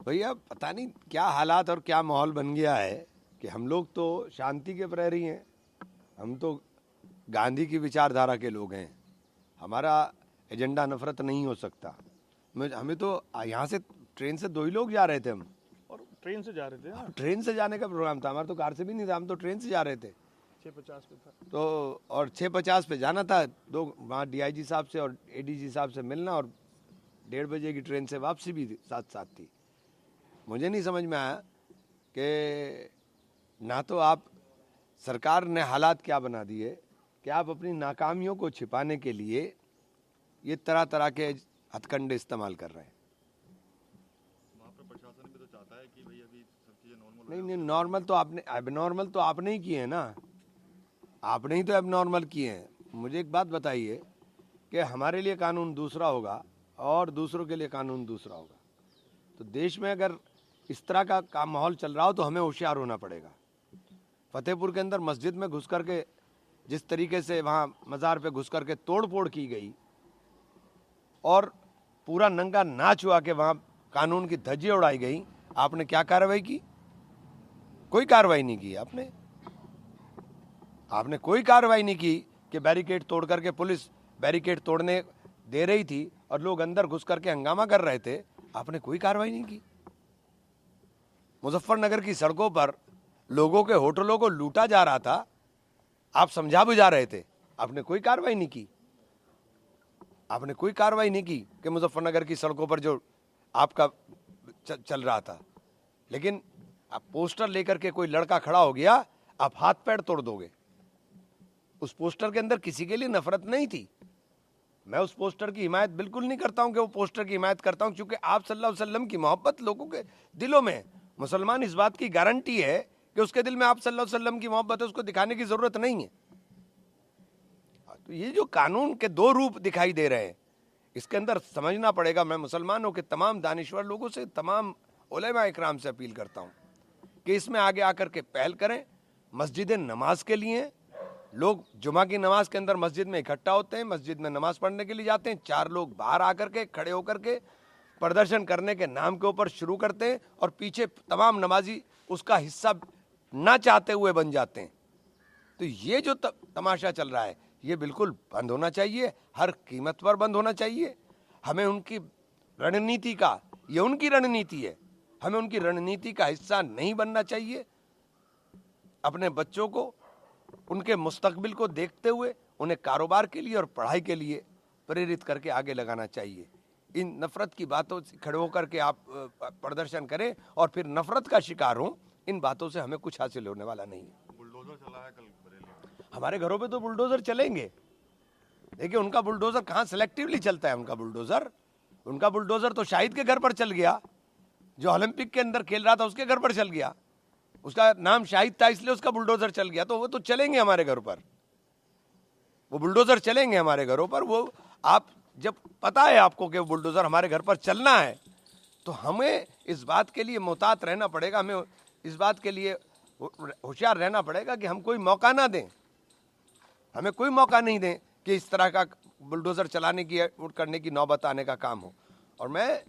भैया पता नहीं क्या हालात और क्या माहौल बन गया है कि हम लोग तो शांति के प्रहरी हैं, हम तो गांधी की विचारधारा के लोग हैं, हमारा एजेंडा नफरत नहीं हो सकता। हमें तो यहाँ से ट्रेन से 2 ही लोग जा रहे थे हम, और ट्रेन से जा रहे थे ना? ट्रेन से जाने का प्रोग्राम था हमारा, तो कार से भी नहीं था, हम तो ट्रेन से जा रहे थे 6:50 पे था तो, और 6:50 पे जाना था। वहाँ डीआईजी साहब से और एडीजी साहब से मिलना, और 1:30 बजे की ट्रेन से वापसी भी साथ साथ थी। मुझे नहीं समझ में आया कि ना तो आप सरकार ने हालात क्या बना दिए कि आप अपनी नाकामियों को छिपाने के लिए ये तरह तरह के हथकंडे इस्तेमाल कर रहे हैं। वहाँ पर प्रशासन भी तो चाहता है कि भाई अभी सब चीजें नॉर्मल नहीं, नॉर्मल तो आपने, एबनॉर्मल तो आपने ही किए हैं ना, आपने ही तो एबनॉर्मल किए हैं। मुझे एक बात बताइए कि हमारे लिए कानून दूसरा होगा और दूसरों के लिए कानून दूसरा होगा। तो देश में अगर इस तरह का माहौल चल रहा हो तो हमें होशियार होना पड़ेगा। फतेहपुर के अंदर मस्जिद में घुस करके जिस तरीके से वहाँ मज़ार पे घुस करके तोड़ फोड़ की गई और पूरा नंगा नाच हुआ के वहाँ कानून की धज्जियाँ उड़ाई गई, आपने क्या कार्रवाई की? कोई कार्रवाई नहीं की आपने कोई कार्रवाई नहीं की कि बैरिकेड तोड़ करके, पुलिस बैरिकेड तोड़ने दे रही थी और लोग अंदर घुस करके हंगामा कर रहे थे, आपने कोई कार्रवाई नहीं की। मुजफ्फरनगर की सड़कों पर लोगों के होटलों को लूटा जा रहा था, आप समझा बुझा रहे थे, आपने कोई कार्रवाई नहीं की। आपने कोई कार्रवाई नहीं की कि मुजफ्फरनगर की सड़कों पर जो आपका चल रहा था, लेकिन आप पोस्टर लेकर के कोई लड़का खड़ा हो गया, आप हाथ पैर तोड़ दोगे। उस पोस्टर के अंदर किसी के लिए नफरत नहीं थी। मैं उस पोस्टर की हिमायत बिल्कुल नहीं करता हूं कि वो पोस्टर की हिमायत करता हूं, क्योंकि आप सल्लल्लाहु अलैहि वसल्लम की मोहब्बत लोगों के दिलों में है। मुसलमान इस बात की गारंटी है कि उसके दिल में आप सल्लल्लाहु अलैहि वसल्लम की मोहब्बत है, उसको दिखाने की जरूरत नहीं है। तो ये जो कानून के 2 रूप दिखाई दे रहे हैं, इसके अंदर समझना पड़ेगा। मैं मुसलमानों के तमाम दानिश्वर लोगों से, तमाम उलेमा इकराम से अपील करता हूं कि इसमें आगे आकर के पहल करें। मस्जिदें नमाज के लिए, लोग जुमा की नमाज के अंदर मस्जिद में इकट्ठा होते हैं, मस्जिद में नमाज पढ़ने के लिए जाते हैं, 4 लोग बाहर आकर के खड़े होकर के प्रदर्शन करने के नाम के ऊपर शुरू करते हैं और पीछे तमाम नमाजी उसका हिस्सा ना चाहते हुए बन जाते हैं। तो ये जो तमाशा चल रहा है, ये बिल्कुल बंद होना चाहिए, हर कीमत पर बंद होना चाहिए। हमें उनकी रणनीति का, ये उनकी रणनीति है, हमें उनकी रणनीति का हिस्सा नहीं बनना चाहिए। अपने बच्चों को, उनके मुस्तकबिल को देखते हुए उन्हें कारोबार के लिए और पढ़ाई के लिए प्रेरित करके आगे लगाना चाहिए। इन नफरत की बातों से खड़े होकर के आप प्रदर्शन करें और फिर नफरत का शिकार हों, इन बातों से हमें कुछ हासिल होने वाला नहीं है। बुलडोजर चला है कल बरेली में। हमारे घरों पे तो बुलडोजर चलेंगे। देखिए, उनका बुलडोजर कहाँ सेलेक्टिवली चलता है। उनका बुलडोजर तो शाहिद के घर पर चल गया, जो ओलंपिक के अंदर खेल रहा था उसके घर पर चल गया। उसका नाम शाहिद था इसलिए उसका बुलडोजर चल गया, तो वो तो चलेंगे हमारे घरों पर, वो बुलडोजर चलेंगे हमारे घरों पर। वो आप जब पता है आपको कि वो बुलडोजर हमारे घर पर चलना है, तो हमें इस बात के लिए मोहतात रहना पड़ेगा, हमें इस बात के लिए होशियार रहना पड़ेगा कि हम कोई मौका ना दें, हमें कोई मौका नहीं दें कि इस तरह का बुलडोजर चलाने की, करने की नौबत आने का काम हो। और मैं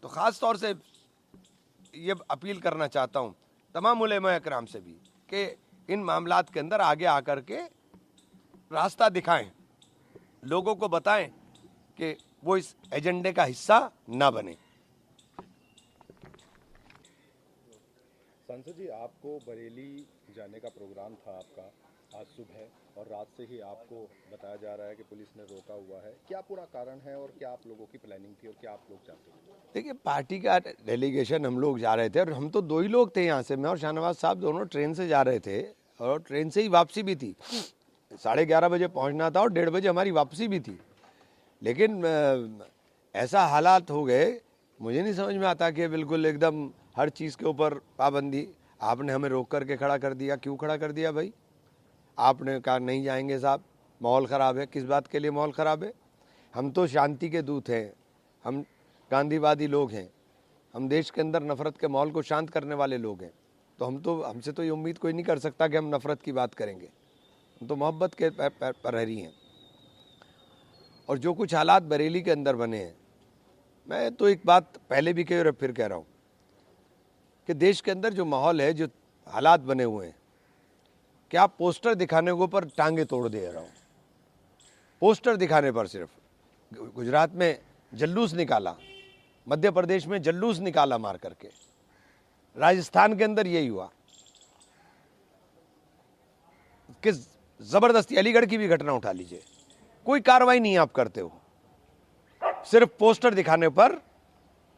तो ख़ास तौर से ये अपील करना चाहता हूँ तमाम उलेमा इकराम से भी कि इन मामलात के अंदर आगे आकर के रास्ता दिखाएं, लोगों को बताएं कि वो इस एजेंडे का हिस्सा ना बने। सांसद जी, आपको बरेली जाने का प्रोग्राम था आपका आज सुबह, और रात से ही आपको बताया जा रहा है कि पुलिस ने रोका हुआ है। क्या पूरा कारण है और क्या आप लोगों की प्लानिंग थी और क्या आप लोग चाहते थे? देखिए, पार्टी का डेलीगेशन हम लोग जा रहे थे और हम तो 2 ही लोग थे यहाँ से, मैं और शाहनवाज साहब दोनों ट्रेन से जा रहे थे और ट्रेन से ही वापसी भी थी। 11:30 बजे पहुँचना था और 1:30 बजे हमारी वापसी भी थी। लेकिन ऐसा हालात हो गए, मुझे नहीं समझ में आता कि बिल्कुल एकदम हर चीज़ के ऊपर पाबंदी। आपने हमें रोक करके खड़ा कर दिया। क्यों खड़ा कर दिया भाई? आपने कहा नहीं जाएंगे साहब, माहौल ख़राब है। किस बात के लिए माहौल ख़राब है? हम तो शांति के दूत हैं, हम गांधीवादी लोग हैं, हम देश के अंदर नफ़रत के माहौल को शांत करने वाले लोग हैं। तो हमसे तो ये उम्मीद कोई नहीं कर सकता कि हम नफ़रत की बात करेंगे। हम तो मोहब्बत के प्रहरी हैं। और जो कुछ हालात बरेली के अंदर बने हैं, मैं तो एक बात पहले भी कही और फिर कह रहा हूँ कि देश के अंदर जो माहौल है, जो हालात बने हुए हैं, कि आप पोस्टर दिखाने के ऊपर टांगे तोड़ दे रहा हूँ। पोस्टर दिखाने पर सिर्फ गुजरात में जल्लूस निकाला, मध्य प्रदेश में जल्लूस निकाला मार करके, राजस्थान के अंदर यही हुआ कि जबरदस्ती, अलीगढ़ की भी घटना उठा लीजिए, कोई कार्रवाई नहीं आप करते हो, सिर्फ पोस्टर दिखाने पर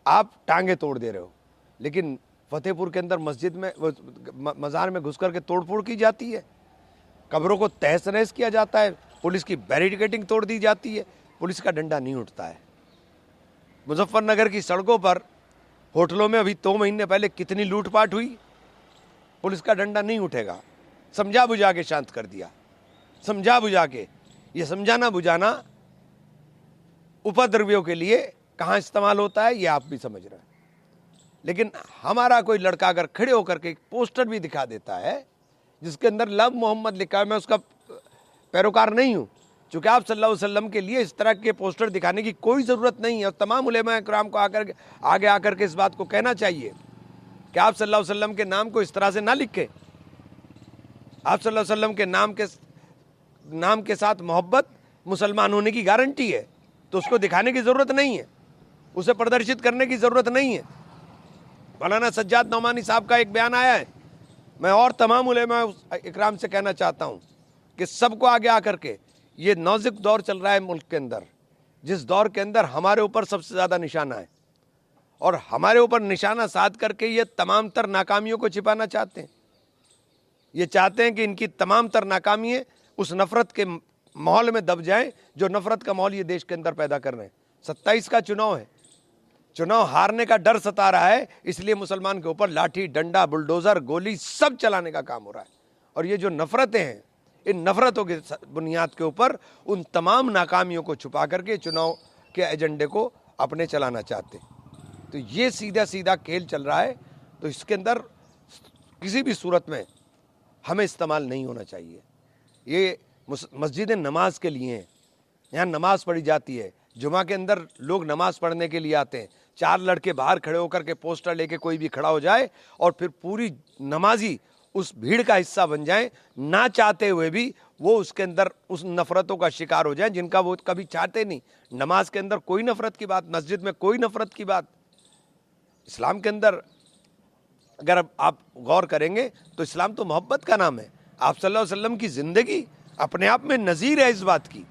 आप टांगे तोड़ दे रहे हो। लेकिन फतेहपुर के अंदर मस्जिद में, मज़ार में घुस करके तोड़फोड़ की जाती है, कब्रों को तहस नहस किया जाता है, पुलिस की बैरिकेडिंग तोड़ दी जाती है, पुलिस का डंडा नहीं उठता है। मुजफ्फरनगर की सड़कों पर, होटलों में अभी 2 महीने पहले कितनी लूटपाट हुई, पुलिस का डंडा नहीं उठेगा। समझा बुझा के शांत कर दिया, समझा बुझा के। ये समझाना बुझाना उपद्रवियों के लिए कहाँ इस्तेमाल होता है, ये आप भी समझ रहे हैं। लेकिन हमारा कोई लड़का अगर खड़े होकर के एक पोस्टर भी दिखा देता है जिसके अंदर लव मोहम्मद लिखा है, मैं उसका पैरोकार नहीं हूँ, चूँकि आप सल्लल्लाहु अलैहि वसल्लम के लिए इस तरह के पोस्टर दिखाने की कोई ज़रूरत नहीं है। और तमाम उलेमा इकराम को आगे आकर के इस बात को कहना चाहिए कि आप सल्लल्लाहु अलैहि वसल्लम के नाम को इस तरह से ना लिखें। आप सल्लल्लाहु अलैहि वसल्लम के नाम के साथ मोहब्बत मुसलमान होने की गारंटी है, तो उसको दिखाने की ज़रूरत नहीं है, उसे प्रदर्शित करने की ज़रूरत नहीं है। मौलाना सज्जाद नौमानी साहब का एक बयान आया है, मैं और तमाम उलेमा इकराम से कहना चाहता हूँ कि सबको आगे आकर के, ये नाजुक दौर चल रहा है मुल्क के अंदर, जिस दौर के अंदर हमारे ऊपर सबसे ज़्यादा निशाना है, और हमारे ऊपर निशाना साध करके ये तमाम तर नाकामियों को छिपाना चाहते हैं। ये चाहते हैं कि इनकी तमाम तर नाकामियाँ उस नफ़रत के माहौल में दब जाएं जो नफ़रत का माहौल ये देश के अंदर पैदा कर रहे हैं। 27 का चुनाव है, चुनाव हारने का डर सता रहा है, इसलिए मुसलमान के ऊपर लाठी डंडा बुलडोज़र गोली सब चलाने का काम हो रहा है। और ये जो नफ़रतें हैं, इन नफ़रतों की बुनियाद के ऊपर उन तमाम नाकामियों को छुपा करके चुनाव के एजेंडे को अपने चलाना चाहते हैं। तो ये सीधा सीधा खेल चल रहा है, तो इसके अंदर किसी भी सूरत में हमें इस्तेमाल नहीं होना चाहिए। ये मस्जिदें नमाज के लिए हैं, यहाँ नमाज पढ़ी जाती है, जुमा के अंदर लोग नमाज पढ़ने के लिए आते हैं। 4 लड़के बाहर खड़े होकर के पोस्टर लेके कोई भी खड़ा हो जाए और फिर पूरी नमाजी उस भीड़ का हिस्सा बन जाएं, ना चाहते हुए भी वो उसके अंदर उस नफ़रतों का शिकार हो जाएं जिनका वो कभी चाहते नहीं। नमाज के अंदर कोई नफ़रत की बात, मस्जिद में कोई नफ़रत की बात। इस्लाम के अंदर अगर आप गौर करेंगे तो इस्लाम तो मोहब्बत का नाम है। आप सल्लल्लाहु अलैहि वसल्लम की ज़िंदगी अपने आप में नज़ीर है इस बात की।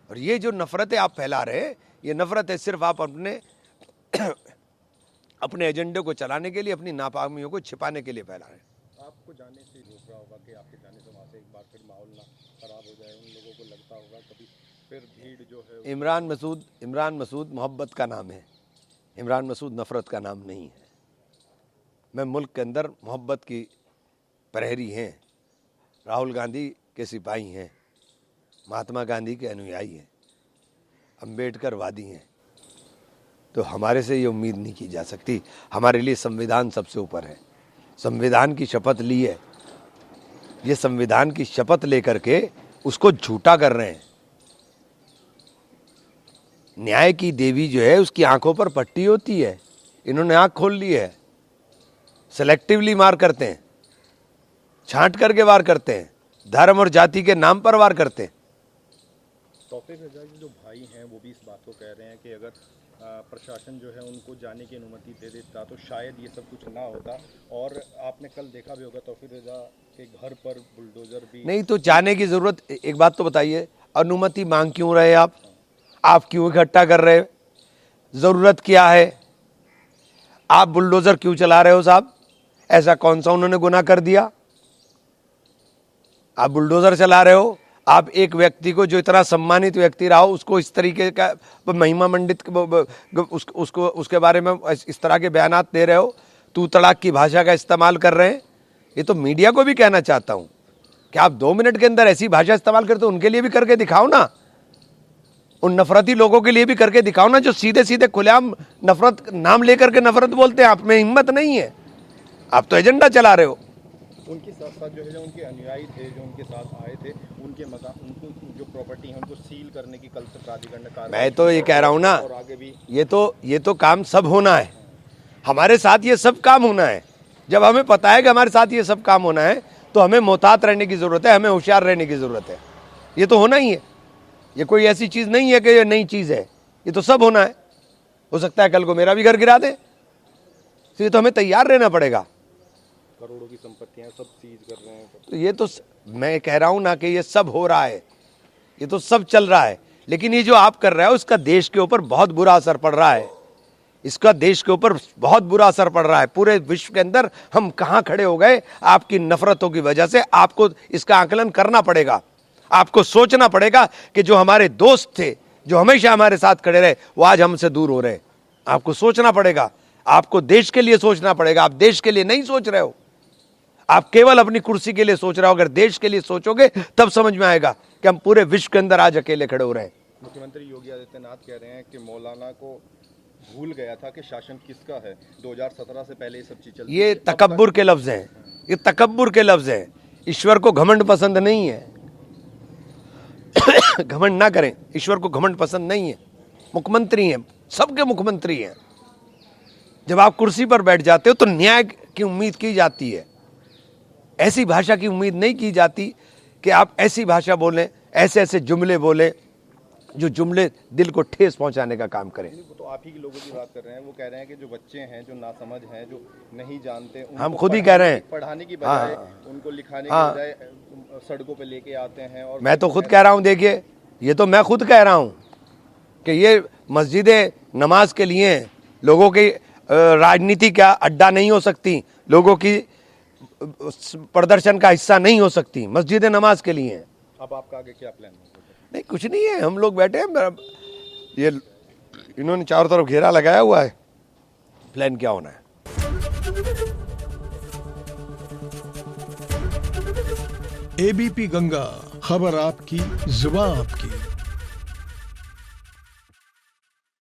और ये जो नफ़रतें आप फैला रहे हैं, ये नफ़रतें सिर्फ आप अपने एजेंडे को चलाने के लिए, अपनी नापाकियों को छिपाने के लिए फैला रहे हैं। आपको जाने से रोक रहा होगा कि आपके जाने से वहाँ से एक बार फिर माहौल ना खराब हो जाए, उन लोगों को लगता होगा कभी फिर भीड़ जो है। इमरान मसूद मोहब्बत का नाम है, इमरान मसूद नफ़रत का नाम नहीं है। मैं मुल्क के अंदर मोहब्बत की प्रहरी हैं, राहुल गांधी के सिपाही हैं, महात्मा गांधी के अनुयायी हैं, अम्बेडकर वादी हैं, तो हमारे से ये उम्मीद नहीं की जा सकती। हमारे लिए संविधान सबसे ऊपर है, संविधान की शपथ ली है, ये संविधान की शपथ लेकर के उसको झूठा कर रहे हैं। न्याय की देवी जो है उसकी आंखों पर पट्टी होती है, इन्होंने आंख खोल ली है। सेलेक्टिवली वार करते हैं, छांट करके वार करते हैं, धर्म और जाति के नाम पर वार करते हैं। तौफीक रज़ा के जो भाई हैं वो भी इस बात को कह रहे हैं कि अगर प्रशासन जो है उनको जाने की अनुमति दे देता तो शायद ये सब कुछ ना होता। और आपने कल देखा भी होगा तौफीक रज़ा के घर पर बुलडोजर भी नहीं, तो जाने की ज़रूरत, एक बात तो बताइए, अनुमति मांग क्यों रहे आप क्यों इकट्ठा कर रहे, ज़रूरत क्या है? आप बुलडोजर क्यों चला रहे हो साहब? ऐसा कौन सा उन्होंने गुनाह कर दिया? आप बुलडोजर चला रहे हो, आप एक व्यक्ति को, जो इतना सम्मानित व्यक्ति रहा हो, उसको इस तरीके का महिमा मंडित उसको उसके बारे में इस तरह के बयानात दे रहे हो, तू तड़ाक की भाषा का इस्तेमाल कर रहे हैं। ये तो मीडिया को भी कहना चाहता हूँ कि आप 2 मिनट के अंदर ऐसी भाषा इस्तेमाल करते हो, उनके लिए भी करके दिखाओ ना, उन नफरती लोगों के लिए भी करके दिखाओ ना, जो सीधे सीधे खुलेआम नफरत नाम लेकर के नफरत बोलते हैं। आप में हिम्मत नहीं है, आप तो एजेंडा चला रहे हो। उनके साथ साथ जो है, जो उनके अनुयायी थे, जो उनके साथ आए थे, उनके मकान, उनको जो प्रॉपर्टी है उनको सील करने की कल से प्राधिकरण ने कार्रवाई। मैं तो ये कह रहा हूँ ना, और आगे भी ये तो काम सब होना है। हमारे साथ ये सब काम होना है। जब हमें पता है कि हमारे साथ ये सब काम होना है तो हमें मोहतात रहने की ज़रूरत है, हमें होशियार रहने की ज़रूरत है। ये तो होना ही है, ये कोई ऐसी चीज़ नहीं है कि ये नई चीज़ है, ये तो सब होना है। हो सकता है कल को मेरा भी घर गिरा दे, इसलिए तो हमें तैयार रहना पड़ेगा। करोड़ों की संपत्तियां सब सीज कर रहे हैं। तो ये तो मैं कह रहा हूँ ना कि ये सब हो रहा है, ये तो सब चल रहा है, लेकिन ये जो आप कर रहे हो उसका देश के ऊपर बहुत बुरा असर पड़ रहा है। इसका देश के ऊपर बहुत बुरा असर पड़ रहा है। पूरे विश्व के अंदर हम कहाँ खड़े हो गए आपकी नफरतों की वजह से। आपको इसका आकलन करना पड़ेगा, आपको सोचना पड़ेगा कि जो हमारे दोस्त थे, जो हमेशा हमारे साथ खड़े रहे, वो आज हमसे दूर हो रहे। आपको सोचना पड़ेगा, आपको देश के लिए सोचना पड़ेगा। आप देश के लिए नहीं सोच रहे हो, आप केवल अपनी कुर्सी के लिए सोच रहे हो। अगर देश के लिए सोचोगे तब समझ में आएगा कि हम पूरे विश्व के अंदर आज अकेले खड़े हो रहे हैं। मुख्यमंत्री योगी आदित्यनाथ कह रहे हैं कि मौलाना को भूल गया था कि शासन किसका है। 2017 से पहले ये सब चीज चलती ये थी। तकब्बुर के लफ्ज हैं, ये तकब्बुर के लफ्ज हैं। ईश्वर को घमंड पसंद नहीं है। घमंड ना करें, ईश्वर को घमंड पसंद नहीं है। मुख्यमंत्री हैं, सबके मुख्यमंत्री हैं। जब आप कुर्सी पर बैठ जाते हो तो न्याय की उम्मीद की जाती है, ऐसी भाषा की उम्मीद नहीं की जाती कि आप ऐसी भाषा बोलें, ऐसे ऐसे जुमले बोलें जो जुमले दिल को ठेस पहुंचाने का काम करें। वो तो आप ही के लोगों की बात कर रहे हैं। वो कह रहे हैं कि जो बच्चे हैं, जो नासमझ हैं, जो नहीं जानते, उनको हम खुद ही कह रहे हैं। पढ़ाने की बजाय उनको लिखाने की बजाय सड़कों पे लेके आते हैं। और मैं तो खुद कह रहा हूं, देखिए ये तो मैं खुद कह रहा हूं कि ये मस्जिदें नमाज के लिए हैं, लोगों की राजनीति का अड्डा नहीं हो सकती, लोगों की प्रदर्शन का हिस्सा नहीं हो सकती। मस्जिदें नमाज के लिए हैं। अब आपका आगे क्या प्लान है? नहीं, कुछ नहीं है, हम लोग बैठे हैं। ये इन्होंने चारों तरफ घेरा लगाया हुआ है, प्लान क्या होना है। एबीपी गंगा, खबर आपकी, जुबान आपकी।